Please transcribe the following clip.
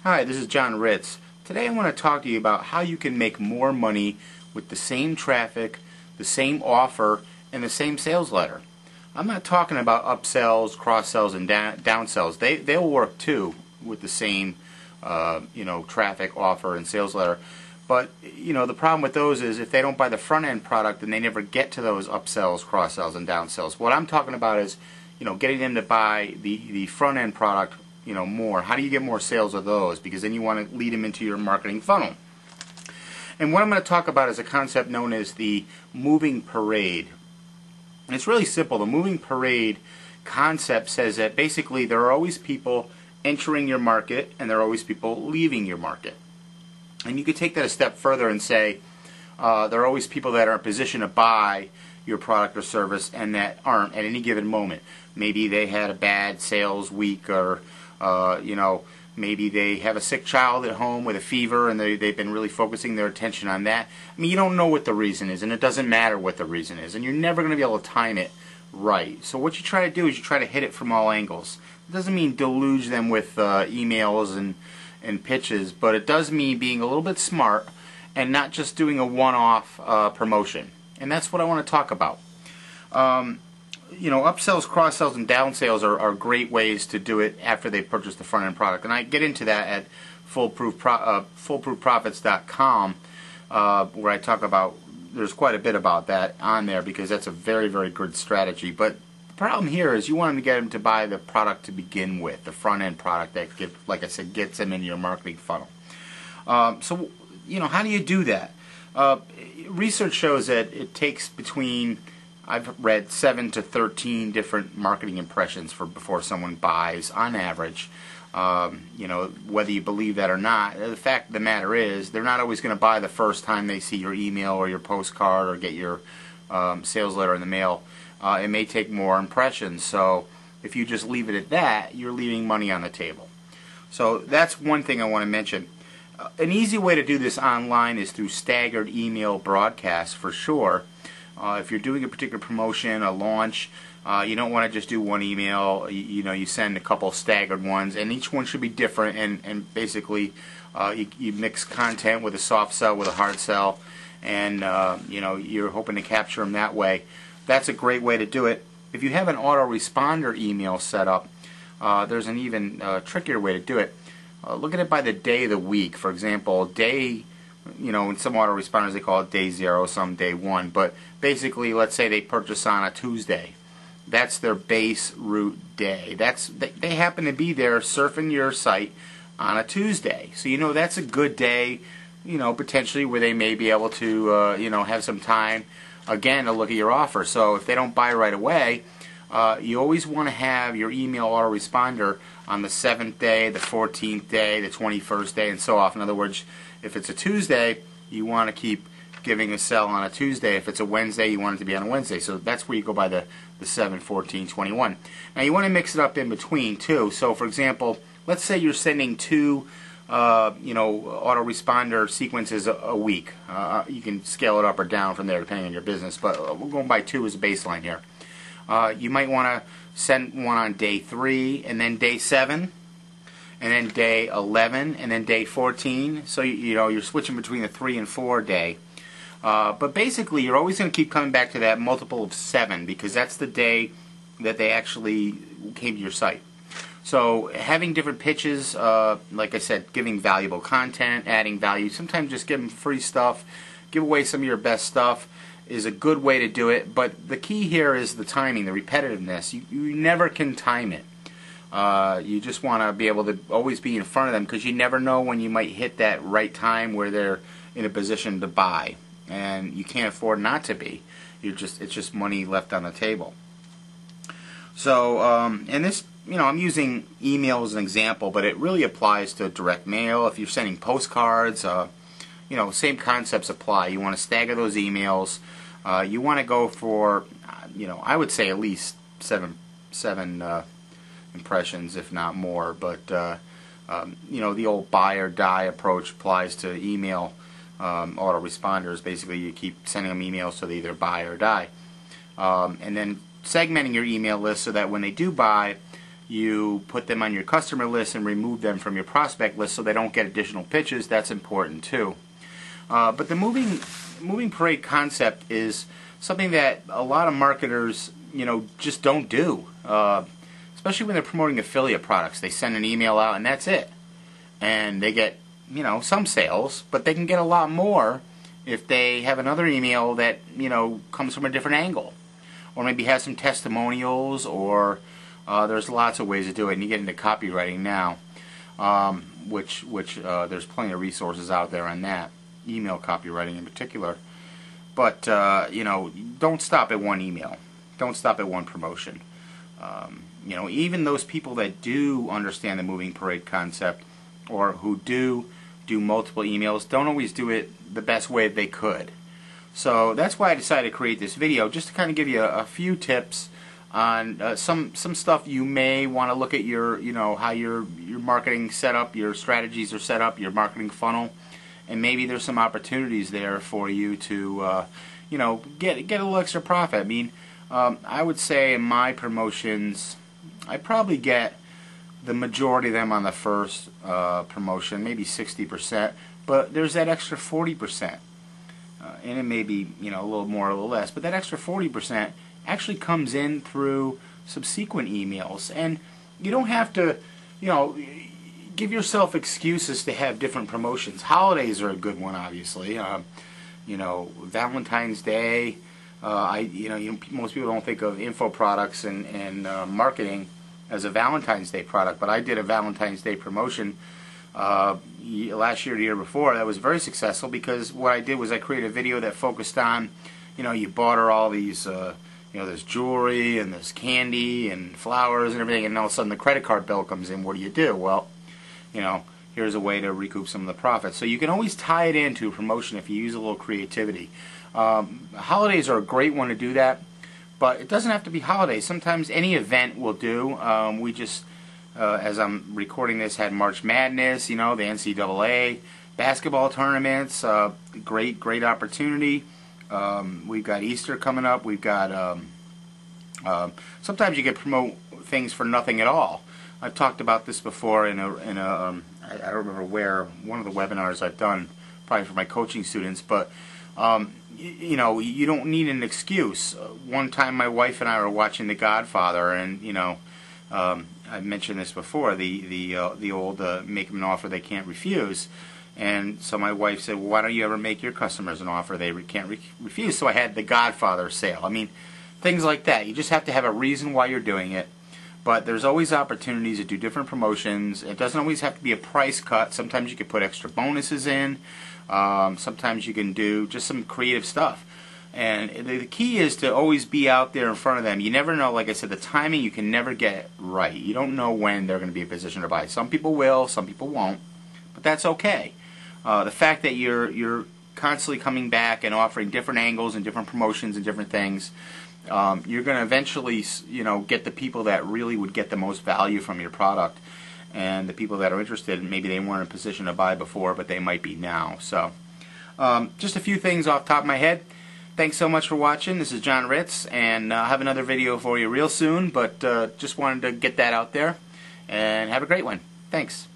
Hi, this is John Ritz. Today I want to talk to you about how you can make more money with the same traffic, the same offer, and the same sales letter. I'm not talking about upsells, cross-sells, and downsells. They'll work too with the same traffic, offer, and sales letter. But the problem with those is if they don't buy the front-end product, then they never get to those upsells, cross-sells, and downsells. What I'm talking about is getting them to buy the front-end product more. How do you get more sales of those? Because then you want to lead them into your marketing funnel. And what I'm going to talk about is a concept known as the moving parade. And it's really simple. The moving parade concept says that basically there are always people entering your market and there are always people leaving your market. And you could take that a step further and say there are always people that are in position to buy your product or service and that aren't at any given moment. Maybe they had a bad sales week, or maybe they have a sick child at home with a fever and they've been really focusing their attention on that. I mean, you don't know what the reason is, and it doesn't matter what the reason is, and you're never going to be able to time it right. So what you try to do is you try to hit it from all angles. It doesn't mean deluge them with emails and pitches, but it does mean being a little bit smart and not just doing a one-off promotion. And that's what I want to talk about. Upsells, cross-sells, and downsells are great ways to do it after they've purchased the front-end product. And I get into that at foolproofprofits.com, where I talk about, there's quite a bit about that on there because that's a very, very good strategy. But the problem here is you want them to get them to buy the product to begin with, the front-end product that, like I said, gets them into your marketing funnel. So, how do you do that? Research shows that it takes between, I've read 7 to 13 different marketing impressions before someone buys on average. Whether you believe that or not, the fact of the matter is they're not always going to buy the first time they see your email or your postcard or get your sales letter in the mail. It may take more impressions. So if you just leave it at that, you're leaving money on the table. So that's one thing I want to mention. An easy way to do this online is through staggered email broadcasts for sure. If you're doing a particular promotion, a launch, you don't want to just do one email. You send a couple staggered ones, and each one should be different. And basically, you mix content with a soft sell with a hard sell, and you're hoping to capture them that way. That's a great way to do it. If you have an autoresponder email set up, there's an even trickier way to do it. Look at it by the day of the week. For example, in some autoresponders they call it day 0, some day 1. But basically, let's say they purchase on a Tuesday. That's their base route day. They happen to be there surfing your site on a Tuesday. So that's a good day, potentially where they may be able to have some time again to look at your offer. So if they don't buy right away, you always want to have your email autoresponder on the 7th day, the 14th day, the 21st day, and so on. In other words, if it's a Tuesday, you want to keep giving a sell on a Tuesday. If it's a Wednesday, you want it to be on a Wednesday. So that's where you go by the 7, 14, 21. Now you want to mix it up in between too. So for example, let's say you're sending 2 autoresponder sequences a week. You can scale it up or down from there depending on your business, but we're going by 2 as a baseline here. You might want to send one on day 3 and then day 7 and then day 11 and then day 14. So you're switching between the 3 and 4 day. But basically you're always going to keep coming back to that multiple of 7 because that's the day that they actually came to your site. So having different pitches, like I said, giving valuable content, adding value, sometimes just give them free stuff, give away some of your best stuff is a good way to do it. But the key here is the timing, the repetitiveness. You never can time it. You just want to be able to always be in front of them because you never know when you might hit that right time where they're in a position to buy, and you can't afford not to be. It's just money left on the table. So and this, I'm using email as an example, but it really applies to direct mail. If you're sending postcards, same concepts apply. You want to stagger those emails. You want to go for, I would say at least seven impressions, if not more. But the old buy or die approach applies to email autoresponders. Basically, you keep sending them emails so they either buy or die, and then segmenting your email list so that when they do buy, you put them on your customer list and remove them from your prospect list so they don't get additional pitches. That's important too. But the moving parade concept is something that a lot of marketers, just don't do. Especially when they're promoting affiliate products. They send an email out and that's it. And they get, some sales, but they can get a lot more if they have another email that, comes from a different angle. Or maybe has some testimonials, or there's lots of ways to do it. And you get into copywriting now, which there's plenty of resources out there on that. Email copywriting in particular. But, don't stop at one email. Don't stop at one promotion. Even those people that do understand the moving parade concept, or who do multiple emails, don't always do it the best way they could. So that's why I decided to create this video, just to kind of give you a few tips on some stuff you may want to look at your, how your marketing setup, your strategies are set up, your marketing funnel, and maybe there's some opportunities there for you to, get a little extra profit. I mean, I would say in my promotions, I probably get the majority of them on the first promotion, maybe 60%, but there's that extra 40%. And it may be, a little more or a little less, but that extra 40% actually comes in through subsequent emails. And you don't have to, give yourself excuses to have different promotions. Holidays are a good one, obviously. Valentine's Day. Most people don't think of info products and marketing as a Valentine's Day product, but I did a Valentine's Day promotion last year, the year before. That was very successful because what I did was I created a video that focused on, you bought her all these, there's jewelry and there's candy and flowers and everything, and all of a sudden the credit card bill comes in. What do? Well, here's a way to recoup some of the profits. So you can always tie it into a promotion if you use a little creativity. Holidays are a great one to do that, but it doesn't have to be holidays. Sometimes any event will do. We just, as I'm recording this, had March Madness, the NCAA, basketball tournaments, great opportunity. We've got Easter coming up. We've got, sometimes you can promote things for nothing at all. I've talked about this before in a I don't remember where, one of the webinars I've done, probably for my coaching students, but you don't need an excuse. One time my wife and I were watching The Godfather, and I mentioned this before, the old make them an offer they can't refuse. And so my wife said, well, why don't you ever make your customers an offer they can't refuse? So I had The Godfather sale. I mean, things like that. You just have to have a reason why you're doing it. But there's always opportunities to do different promotions. It doesn't always have to be a price cut. Sometimes you can put extra bonuses in. Sometimes you can do just some creative stuff. And the key is to always be out there in front of them. You never know, like I said, the timing you can never get right. You don't know when they're going to be in a position to buy. Some people will, some people won't. But that's okay. The fact that you're constantly coming back and offering different angles and different promotions and different things, you're going to eventually, get the people that really would get the most value from your product, and the people that are interested. Maybe they weren't in a position to buy before, but they might be now. So, just a few things off the top of my head. Thanks so much for watching. This is John Ritz, and I'll have another video for you real soon. But just wanted to get that out there, and have a great one. Thanks.